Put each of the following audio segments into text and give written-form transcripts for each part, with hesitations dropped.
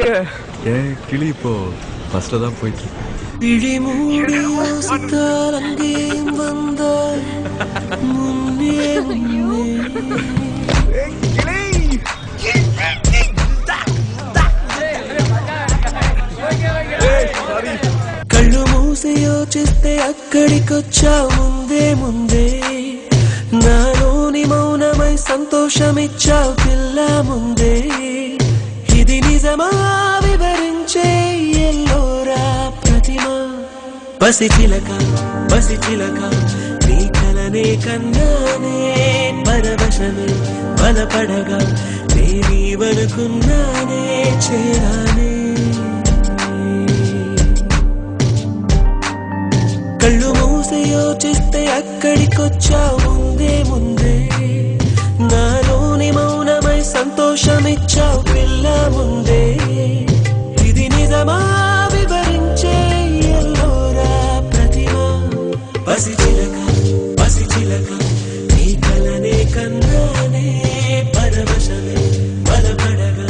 ஏ கிளி இப்போ ஃபர்ஸ்ட்ல தான் போயிட்டு இருக்கு. விழி மூடி யோசித்தால் அங்கேயும் வந்தாய் முன்னே కళ్ళు మూసి యోచిస్తే అక్కడికొచ్చావు ముందే ముందే నాలోని మౌనమై సంతోషమిచ్చావు పిల్ల ముందే ఇది నిజమా వివరించే ఎల్లోరా ప్రతిమ పసిచిలక పసిచిలక నీ కలనే కన్నానే పరవశమే బలపడగా నేనీవనుకున్నానే చేరానే కళ్ళు మూసి యోచిస్తే అక్కడికొచ్చావు ముందే ముందే నాలోని మౌనమై సంతోషమిచ్చావు పిల్ల ముందే ఇది నిజమా వివరించే ఎల్లోరా ప్రతిమ పసిచిలక పసిచిలక నీ కలనే కన్నానే పరవశమే బలపడగా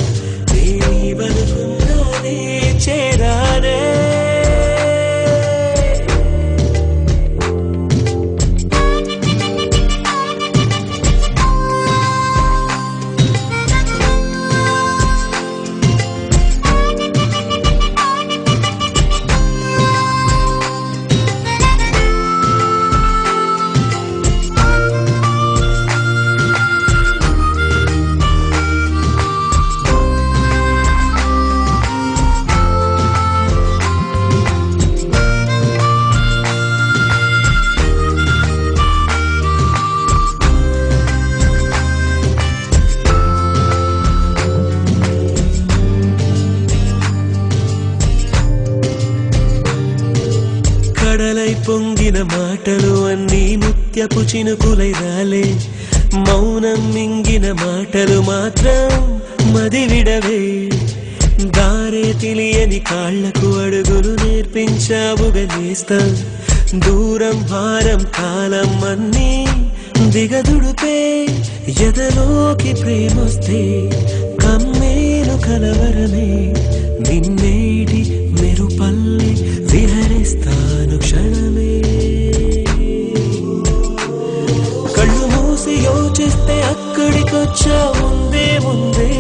నేనీవనుకున్నానే చేరానే కడలై పొంగిన మాటలు అన్నీ ముత్యపు చినుకులై రాలే మౌనం మింగిన మాటలు మాత్రం మది విడవే దారే తెలియని కాళ్లకు అడుగులు నేర్పించావుగా నేస్తా దూరం భారం కాలం అన్నీ దిగదుడుపే ఎదలోకి ప్రేమొస్తే కమ్మేలు కలవరమే నిన్నేటి మెరుపల్లి విహరిస్తాను క్షణమే కళ్ళు మూసి యోచిస్తే అక్కడికొచ్చావు ముందే ముందే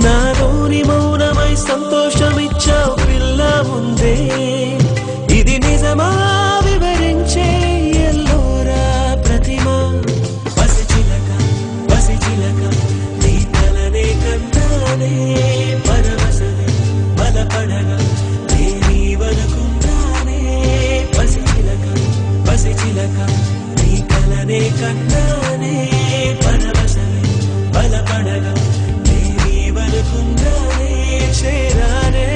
నాలోని మౌనమై సంతోషమిచ్చావు పిల్ల ముందే ఇది నిజమా వివరించే ఎల్లోరా ప్రతిమ పసిచిలక పసిచిలక నీ కలనే కన్నానే పరవశమే బలపడగా నేనీవనుకున్నానే పసిచిలక పసిచిలక నీ కలనే కన్నానే పరవశమే బలపడగా నేనీవనుకున్నానే చేరానే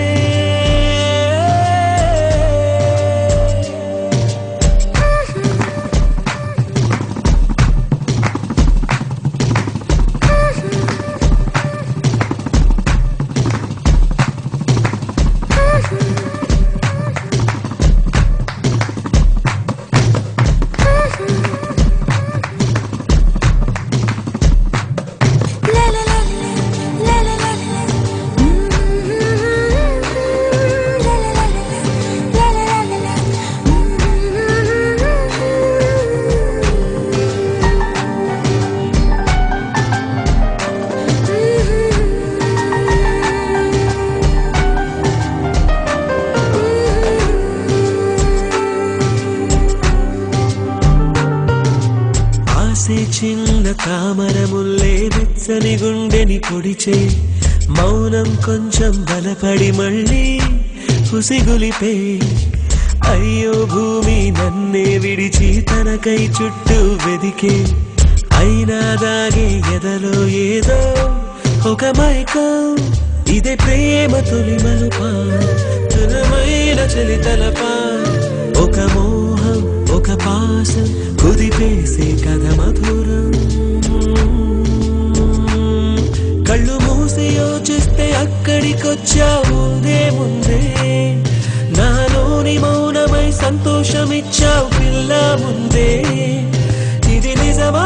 చిన్న తామరముల్లే వెచ్చని గుండెని పొడిచే మౌనం కొంచెం బలపడి మళ్ళీ ఉసిగులిపే అయ్యో భూమి నన్నే విడిచి తనకై చుట్టూ వెదికే అయినా దాగే ఎదలో ఏదో ఒక మైకం ఇదే ప్రేమ తొలి మలుపా తులమైన చలి తలపా ఒక మోహం ఒక పాసం కుదిపేసే కథ మధురం కళ్ళు మూసి యోచిస్తే అక్కడికొచ్చావు ముందే ముందే నాలోని మౌనమై సంతోషమిచ్చావు పిల్ల ముందే ఇది నిజమా